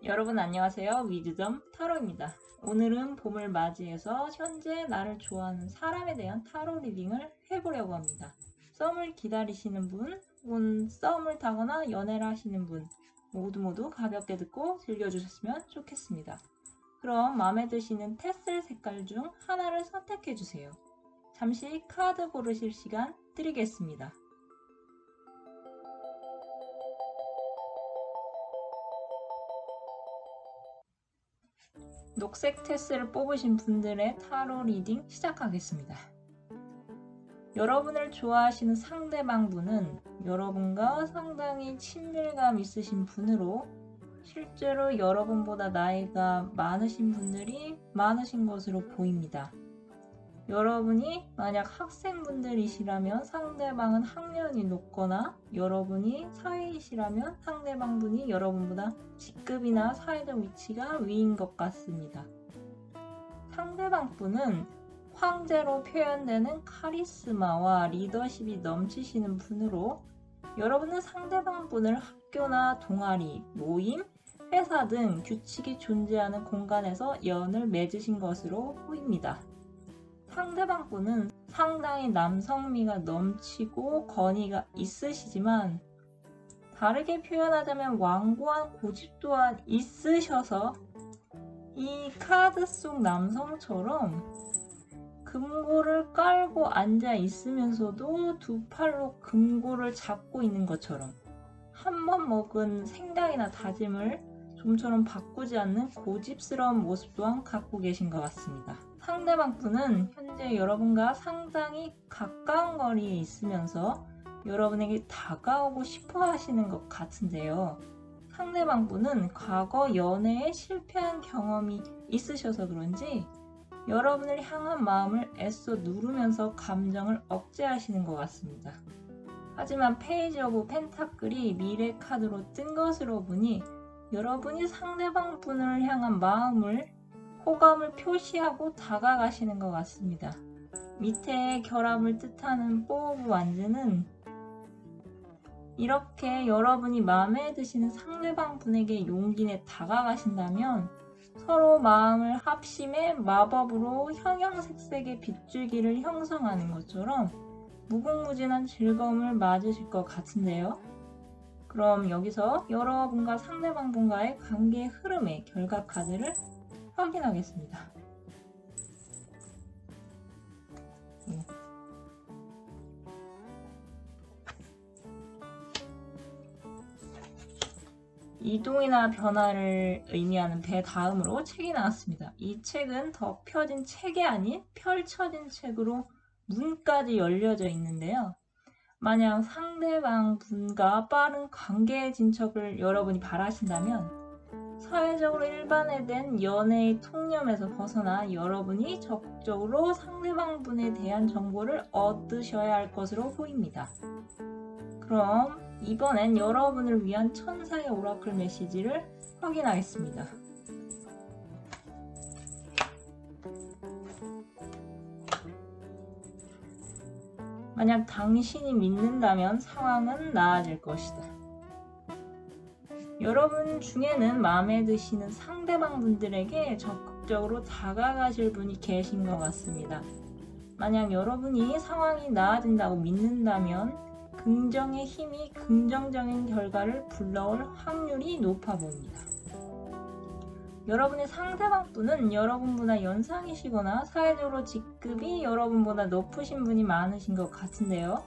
여러분 안녕하세요. 위즈덤 타로입니다. 오늘은 봄을 맞이해서 현재 나를 좋아하는 사람에 대한 타로 리딩을 해보려고 합니다. 썸을 기다리시는 분, 혹은 썸을 타거나 연애를 하시는 분 모두 가볍게 듣고 즐겨주셨으면 좋겠습니다. 그럼 마음에 드시는 테슬 색깔 중 하나를 선택해주세요. 잠시 카드 고르실 시간 드리겠습니다. 녹색 테슬을 뽑으신 분들의 타로 리딩 시작하겠습니다. 여러분을 좋아하시는 상대방 분은 여러분과 상당히 친밀감 있으신 분으로 실제로 여러분보다 나이가 많으신 분들이 많으신 것으로 보입니다. 여러분이 만약 학생분들이시라면 상대방은 학년이 높거나 여러분이 사회이시라면 상대방분이 여러분보다 직급이나 사회적 위치가 위인 것 같습니다. 상대방분은 황제로 표현되는 카리스마와 리더십이 넘치시는 분으로 여러분은 상대방분을 학교나 동아리, 모임, 회사 등 규칙이 존재하는 공간에서 연을 맺으신 것으로 보입니다. 상대방분은 상당히 남성미가 넘치고 권위가 있으시지만 다르게 표현하자면 완고한 고집 또한 있으셔서 이 카드 속 남성처럼 금고를 깔고 앉아 있으면서도 두 팔로 금고를 잡고 있는 것처럼 한 번 먹은 생각이나 다짐을 좀처럼 바꾸지 않는 고집스러운 모습 또한 갖고 계신 것 같습니다. 상대방 분은 현재 여러분과 상당히 가까운 거리에 있으면서 여러분에게 다가오고 싶어 하시는 것 같은데요. 상대방 분은 과거 연애에 실패한 경험이 있으셔서 그런지 여러분을 향한 마음을 애써 누르면서 감정을 억제하시는 것 같습니다. 하지만 페이지 오브 펜타클이 미래 카드로 뜬 것으로 보니 여러분이 상대방 분을 향한 마음을 호감을 표시하고 다가가시는 것 같습니다. 밑에 결합을 뜻하는 4 오브 완즈는 이렇게 여러분이 마음에 드시는 상대방 분에게 용기 내 다가가신다면 서로 마음을 합심해 마법으로 형형색색의 빗줄기를 형성하는 것처럼 무궁무진한 즐거움을 맞으실 것 같은데요. 그럼 여기서 여러분과 상대방 분과의 관계의 흐름의 결과 카드를 확인하겠습니다. 이동이나 변화를 의미하는 배 다음으로 책이 나왔습니다. 이 책은 덮여진 책이 아닌 펼쳐진 책으로 문까지 열려져 있는데요. 만약 상대방 분과 빠른 관계의 진척을 여러분이 바라신다면 사회적으로 일반화된 연애의 통념에서 벗어나 여러분이 적극적으로 상대방 분에 대한 정보를 얻으셔야 할 것으로 보입니다. 그럼 이번엔 여러분을 위한 천사의 오라클 메시지를 확인하겠습니다. 만약 당신이 믿는다면 상황은 나아질 것이다. 여러분 중에는 마음에 드시는 상대방 분들에게 적극적으로 다가가실 분이 계신 것 같습니다. 만약 여러분이 상황이 나아진다고 믿는다면 긍정의 힘이 긍정적인 결과를 불러올 확률이 높아 보입니다. 여러분의 상대방 분은 여러분보다 연상이시거나 사회적으로 직급이 여러분보다 높으신 분이 많으신 것 같은데요.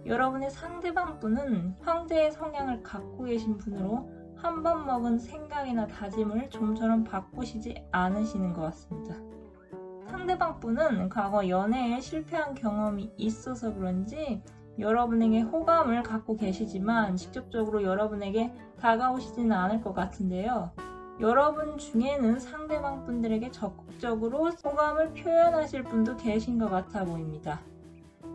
여러분의 상대방 분은 황제의 성향을 갖고 계신 분으로 한 번 먹은 생각이나 다짐을 좀처럼 바꾸시지 않으시는 것 같습니다. 상대방 분은 과거 연애에 실패한 경험이 있어서 그런지 여러분에게 호감을 갖고 계시지만 직접적으로 여러분에게 다가오시지는 않을 것 같은데요. 여러분 중에는 상대방 분들에게 적극적으로 호감을 표현하실 분도 계신 것 같아 보입니다.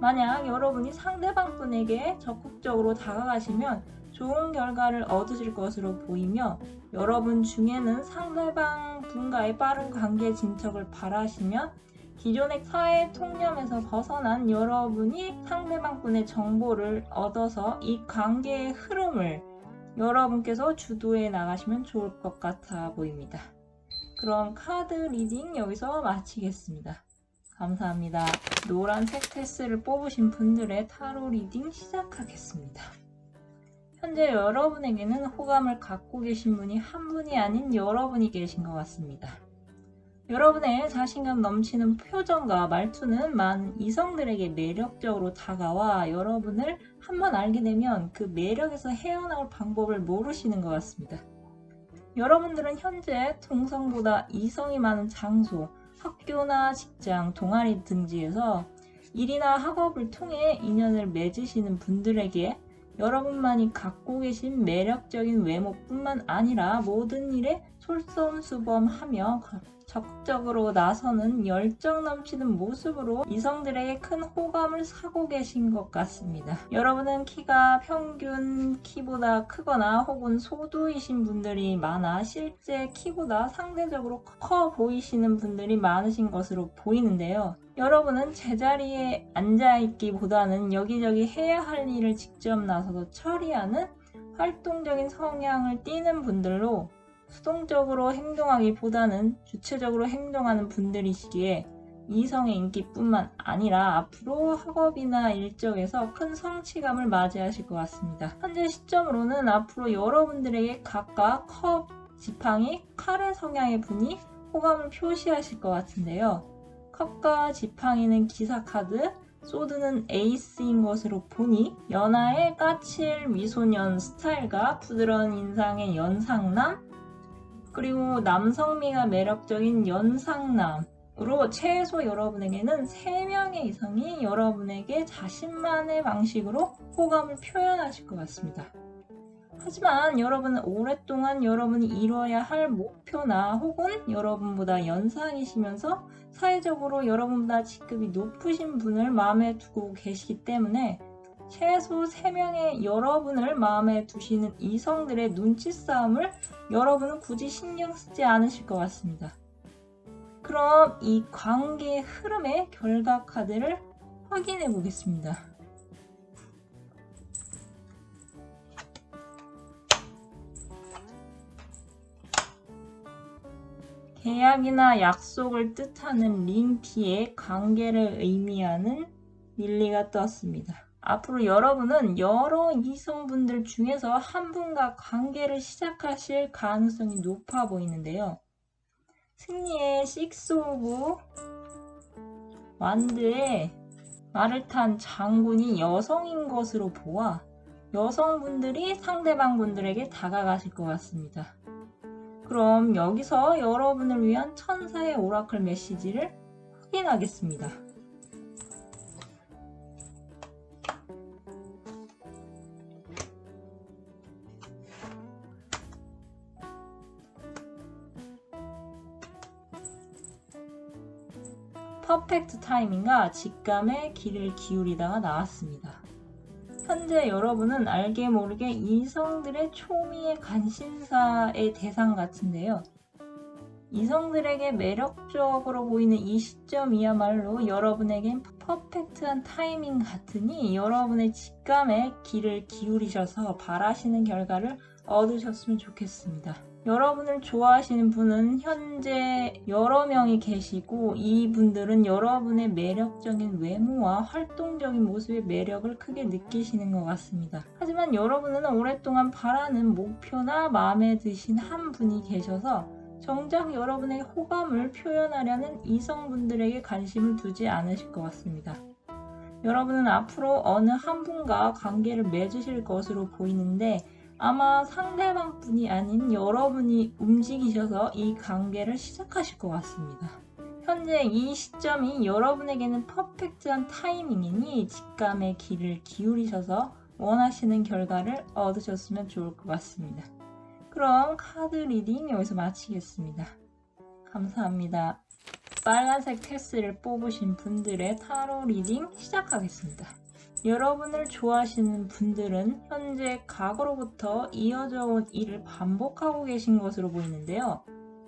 만약 여러분이 상대방 분에게 적극적으로 다가가시면 좋은 결과를 얻으실 것으로 보이며 여러분 중에는 상대방 분과의 빠른 관계 진척을 바라시며 기존의 사회 통념에서 벗어난 여러분이 상대방 분의 정보를 얻어서 이 관계의 흐름을 여러분께서 주도해 나가시면 좋을 것 같아 보입니다. 그럼 카드 리딩 여기서 마치겠습니다. 감사합니다. 노란색 테스를 뽑으신 분들의 타로 리딩 시작하겠습니다. 현재 여러분에게는 호감을 갖고 계신 분이 한 분이 아닌 여러분이 계신 것 같습니다. 여러분의 자신감 넘치는 표정과 말투는 많은 이성들에게 매력적으로 다가와 여러분을 한번 알게 되면 그 매력에서 헤어나올 방법을 모르시는 것 같습니다. 여러분들은 현재 동성보다 이성이 많은 장소, 학교나 직장, 동아리 등지에서 일이나 학업을 통해 인연을 맺으시는 분들에게 여러분만이 갖고 계신 매력적인 외모뿐만 아니라 모든 일에 솔선수범하며 적극적으로 나서는 열정 넘치는 모습으로 이성들에게 큰 호감을 사고 계신 것 같습니다. 여러분은 키가 평균 키보다 크거나 혹은 소두이신 분들이 많아 실제 키보다 상대적으로 커 보이시는 분들이 많으신 것으로 보이는데요. 여러분은 제자리에 앉아있기보다는 여기저기 해야 할 일을 직접 나서서 처리하는 활동적인 성향을 띠는 분들로 수동적으로 행동하기보다는 주체적으로 행동하는 분들이시기에 이성의 인기뿐만 아니라 앞으로 학업이나 일적에서 큰 성취감을 맞이하실 것 같습니다. 현재 시점으로는 앞으로 여러분들에게 각각 컵, 지팡이, 칼의 성향의 분이 호감을 표시하실 것 같은데요. 컵과 지팡이는 기사카드, 소드는 에이스인 것으로 보니 연하의 까칠 미소년 스타일과 부드러운 인상의 연상남, 그리고 남성미가 매력적인 연상남으로 최소 여러분에게는 3명의 이성이 여러분에게 자신만의 방식으로 호감을 표현하실 것 같습니다. 하지만 여러분은 오랫동안 여러분이 이뤄야 할 목표나 혹은 여러분보다 연상이시면서 사회적으로 여러분보다 직급이 높으신 분을 마음에 두고 계시기 때문에 최소 3명의 여러분을 마음에 두시는 이성들의 눈치 싸움을 여러분은 굳이 신경 쓰지 않으실 것 같습니다. 그럼 이 관계의 흐름의 결과 카드를 확인해 보겠습니다. 계약이나 약속을 뜻하는 링피의 관계를 의미하는 릴리가 떴습니다. 앞으로 여러분은 여러 이성분들 중에서 한 분과 관계를 시작하실 가능성이 높아 보이는데요. 승리의 식스 오브 완드의 말을 탄 장군이 여성인 것으로 보아 여성분들이 상대방 분들에게 다가가실 것 같습니다. 그럼 여기서 여러분을 위한 천사의 오라클 메시지를 확인하겠습니다. 퍼펙트 타이밍과 직감의 길을 기울이다가 나왔습니다. 현재 여러분은 알게 모르게 이성들의 초미의 관심사의 대상 같은데요. 이성들에게 매력적으로 보이는 이 시점이야말로 여러분에겐 퍼펙트한 타이밍 같으니 여러분의 직감의 길을 기울이셔서 바라시는 결과를 얻으셨으면 좋겠습니다. 여러분을 좋아하시는 분은 현재 여러 명이 계시고 이분들은 여러분의 매력적인 외모와 활동적인 모습의 매력을 크게 느끼시는 것 같습니다. 하지만 여러분은 오랫동안 바라는 목표나 마음에 드신 한 분이 계셔서 정작 여러분의 호감을 표현하려는 이성분들에게 관심을 두지 않으실 것 같습니다. 여러분은 앞으로 어느 한 분과 관계를 맺으실 것으로 보이는데 아마 상대방 분이 아닌 여러분이 움직이셔서 이 관계를 시작하실 것 같습니다. 현재 이 시점이 여러분에게는 퍼펙트한 타이밍이니 직감의 길을 기울이셔서 원하시는 결과를 얻으셨으면 좋을 것 같습니다. 그럼 카드 리딩 여기서 마치겠습니다. 감사합니다. 빨간색 테스를 뽑으신 분들의 타로 리딩 시작하겠습니다. 여러분을 좋아하시는 분들은 현재 과거로부터 이어져 온 일을 반복하고 계신 것으로 보이는데요.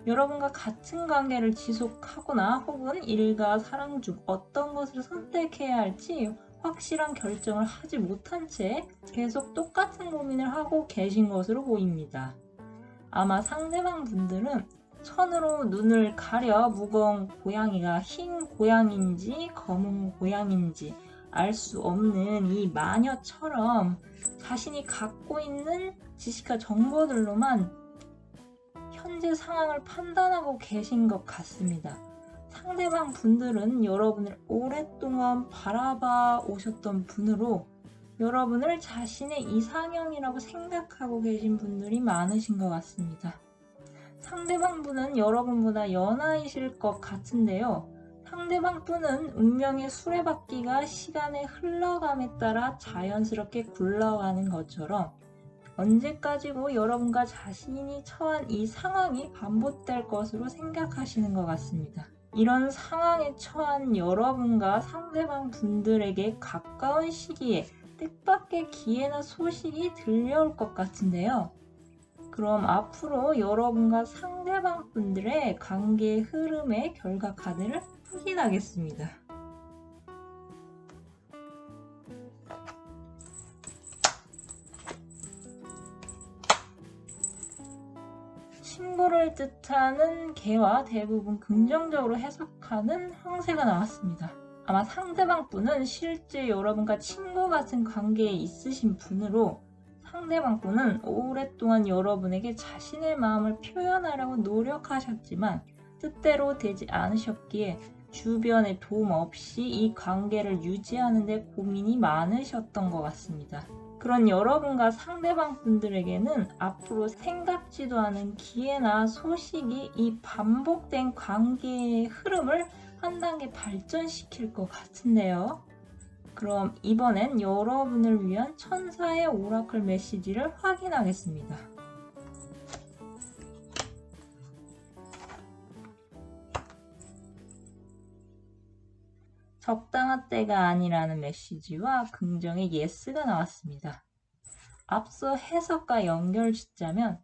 여러분과 같은 관계를 지속하거나 혹은 일과 사랑 중 어떤 것을 선택해야 할지 확실한 결정을 하지 못한 채 계속 똑같은 고민을 하고 계신 것으로 보입니다. 아마 상대방 분들은 천으로 눈을 가려 무거운 고양이가 흰 고양인지 검은 고양인지 알 수 없는 이 마녀처럼 자신이 갖고 있는 지식과 정보들로만 현재 상황을 판단하고 계신 것 같습니다. 상대방 분들은 여러분을 오랫동안 바라봐 오셨던 분으로 여러분을 자신의 이상형이라고 생각하고 계신 분들이 많으신 것 같습니다. 상대방 분은 여러분보다 연하이실 것 같은데요. 상대방 분은 운명의 수레바퀴가 시간의 흘러감에 따라 자연스럽게 굴러가는 것처럼 언제까지고 여러분과 자신이 처한 이 상황이 반복될 것으로 생각하시는 것 같습니다. 이런 상황에 처한 여러분과 상대방 분들에게 가까운 시기에 뜻밖의 기회나 소식이 들려올 것 같은데요. 그럼 앞으로 여러분과 상대방 분들의 관계의 흐름의 결과 카드를 확인하겠습니다. 친구를 뜻하는 개와 대부분 긍정적으로 해석하는 황새가 나왔습니다. 아마 상대방 분은 실제 여러분과 친구 같은 관계에 있으신 분으로 상대방 분은 오랫동안 여러분에게 자신의 마음을 표현하려고 노력하셨지만 뜻대로 되지 않으셨기에 주변의 도움 없이 이 관계를 유지하는 데 고민이 많으셨던 것 같습니다. 그런 여러분과 상대방 분들에게는 앞으로 생각지도 않은 기회나 소식이 이 반복된 관계의 흐름을 한 단계 발전시킬 것 같은데요. 그럼 이번엔 여러분을 위한 천사의 오라클 메시지를 확인하겠습니다. 적당한 때가 아니라는 메시지와 긍정의 예스가 나왔습니다. 앞서 해석과 연결 짓자면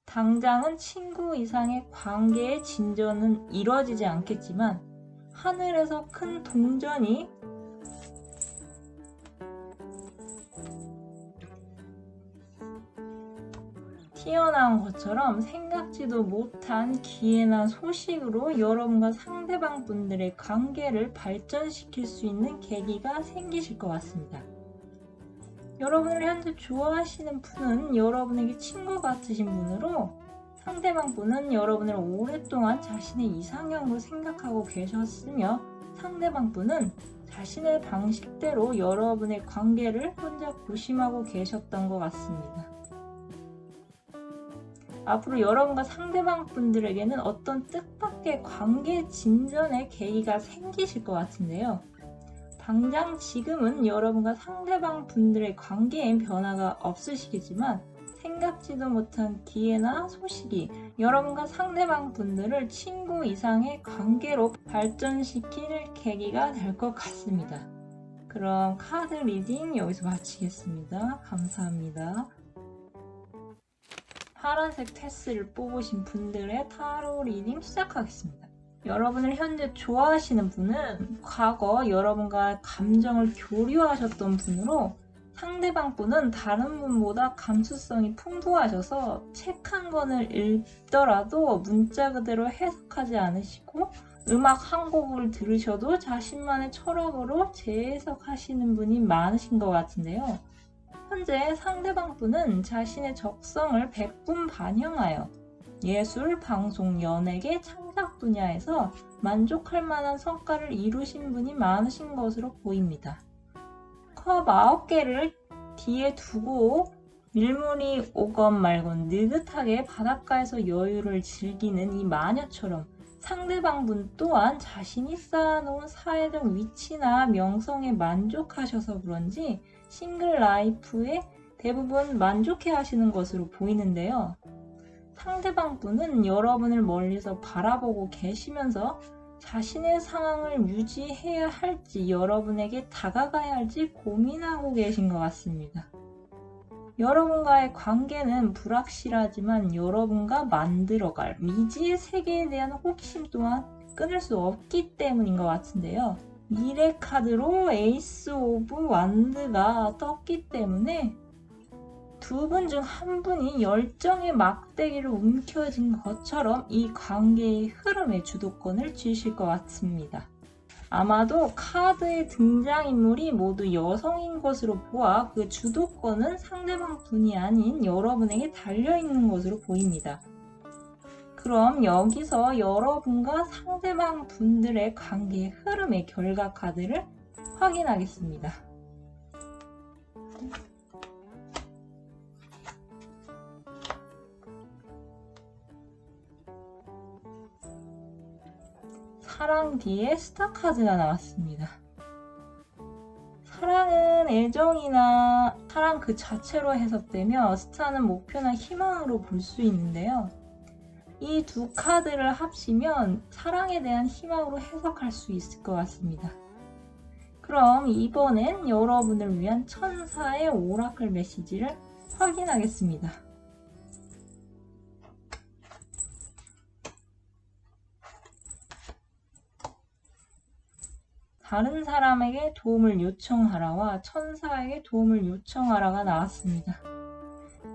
당장은 친구 이상의 관계의 진전은 이루어지지 않겠지만 하늘에서 큰 동전이 튀어나온 것처럼 생각지도 못한 기회나 소식으로 여러분과 상대방 분들의 관계를 발전시킬 수 있는 계기가 생기실 것 같습니다. 여러분을 현재 좋아하시는 분은 여러분에게 친구 같으신 분으로 상대방 분은 여러분을 오랫동안 자신의 이상형으로 생각하고 계셨으며 상대방 분은 자신의 방식대로 여러분의 관계를 혼자 고심하고 계셨던 것 같습니다. 앞으로 여러분과 상대방 분들에게는 어떤 뜻밖의 관계 진전의 계기가 생기실 것 같은데요. 당장 지금은 여러분과 상대방 분들의 관계엔 변화가 없으시겠지만 생각지도 못한 기회나 소식이 여러분과 상대방 분들을 친구 이상의 관계로 발전시킬 계기가 될 것 같습니다. 그럼 카드 리딩 여기서 마치겠습니다. 감사합니다. 파란색 테스를 뽑으신 분들의 타로 리딩 시작하겠습니다. 여러분을 현재 좋아하시는 분은 과거 여러분과 감정을 교류하셨던 분으로 상대방 분은 다른 분보다 감수성이 풍부하셔서 책 한 권을 읽더라도 문자 그대로 해석하지 않으시고 음악 한 곡을 들으셔도 자신만의 철학으로 재해석하시는 분이 많으신 것 같은데요. 현재 상대방 분은 자신의 적성을 백분 반영하여 예술, 방송, 연예계, 창작 분야에서 만족할 만한 성과를 이루신 분이 많으신 것으로 보입니다. 컵 9개를 뒤에 두고 밀물이 오건 말건 느긋하게 바닷가에서 여유를 즐기는 이 마녀처럼 상대방 분 또한 자신이 쌓아놓은 사회적 위치나 명성에 만족하셔서 그런지 싱글 라이프에 대부분 만족해 하시는 것으로 보이는데요. 상대방 분은 여러분을 멀리서 바라보고 계시면서 자신의 상황을 유지해야 할지 여러분에게 다가가야 할지 고민하고 계신 것 같습니다. 여러분과의 관계는 불확실하지만 여러분과 만들어갈 미지의 세계에 대한 호기심 또한 끊을 수 없기 때문인 것 같은데요. 미래 카드로 에이스 오브 완드가 떴기 때문에 두 분 중 한 분이 열정의 막대기를 움켜쥔 것처럼 이 관계의 흐름의 주도권을 쥐실 것 같습니다. 아마도 카드의 등장인물이 모두 여성인 것으로 보아 그 주도권은 상대방 분이 아닌 여러분에게 달려있는 것으로 보입니다. 그럼 여기서 여러분과 상대방 분들의 관계의 흐름의 결과 카드를 확인하겠습니다. 사랑 뒤에 스타 카드가 나왔습니다. 사랑은 애정이나 사랑 그 자체로 해석되며 스타는 목표나 희망으로 볼 수 있는데요. 이 두 카드를 합치면 사랑에 대한 희망으로 해석할 수 있을 것 같습니다. 그럼 이번엔 여러분을 위한 천사의 오라클 메시지를 확인하겠습니다. 다른 사람에게 도움을 요청하라와 천사에게 도움을 요청하라가 나왔습니다.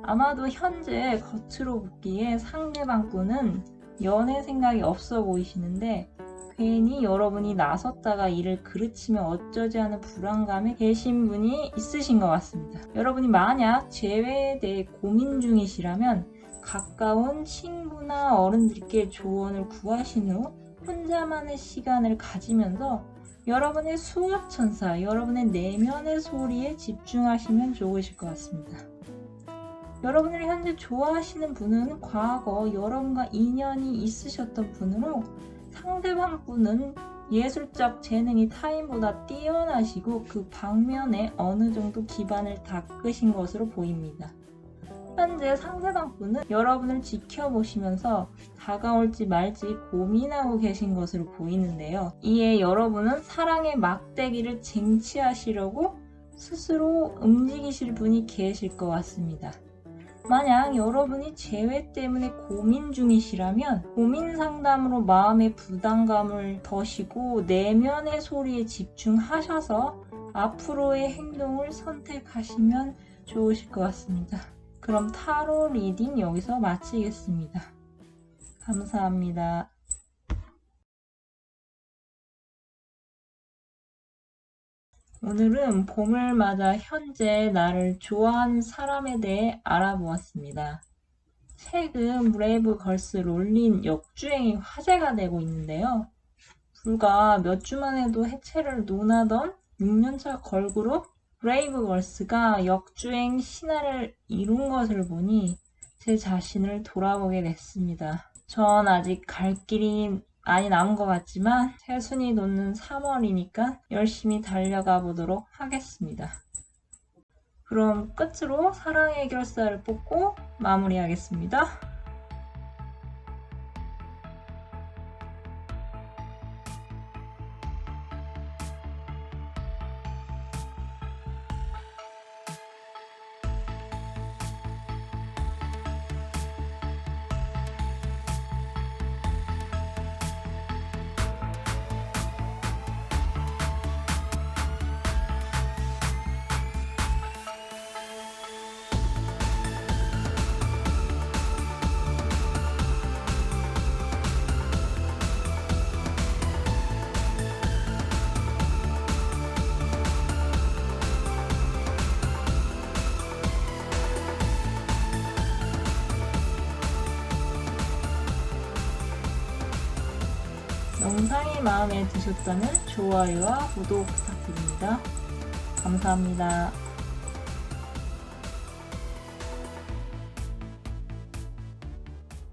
아마도 현재 겉으로 보기에 상대방 분은 연애 생각이 없어 보이시는데 괜히 여러분이 나섰다가 일을 그르치면 어쩌지 하는 불안감에 계신 분이 있으신 것 같습니다. 여러분이 만약 재회에 대해 고민 중이시라면 가까운 친구나 어른들께 조언을 구하신 후 혼자만의 시간을 가지면서 여러분의 수호천사, 여러분의 내면의 소리에 집중하시면 좋으실 것 같습니다. 여러분을 현재 좋아하시는 분은 과거 여러분과 인연이 있으셨던 분으로 상대방 분은 예술적 재능이 타인보다 뛰어나시고 그 방면에 어느 정도 기반을 닦으신 것으로 보입니다. 현재 상대방 분은 여러분을 지켜보시면서 다가올지 말지 고민하고 계신 것으로 보이는데요. 이에 여러분은 사랑의 막대기를 쟁취하시려고 스스로 움직이실 분이 계실 것 같습니다. 만약 여러분이 재회 때문에 고민 중이시라면 고민 상담으로 마음의 부담감을 더시고 내면의 소리에 집중하셔서 앞으로의 행동을 선택하시면 좋으실 것 같습니다. 그럼 타로 리딩 여기서 마치겠습니다. 감사합니다. 오늘은 봄을 맞아 현재 나를 좋아하는 사람에 대해 알아보았습니다. 최근 브레이브 걸스 롤린 역주행이 화제가 되고 있는데요. 불과 몇 주만 해도 해체를 논하던 6년차 걸그룹 브레이브 걸스가 역주행 신화를 이룬 것을 보니 제 자신을 돌아보게 됐습니다. 전 아직 갈 길이 많이 남은 것 같지만 새순이 돋는 3월이니까 열심히 달려가 보도록 하겠습니다. 그럼 끝으로 사랑의 해결사를 뽑고 마무리하겠습니다. 영상이 마음에 드셨다면 좋아요와 구독 부탁드립니다. 감사합니다.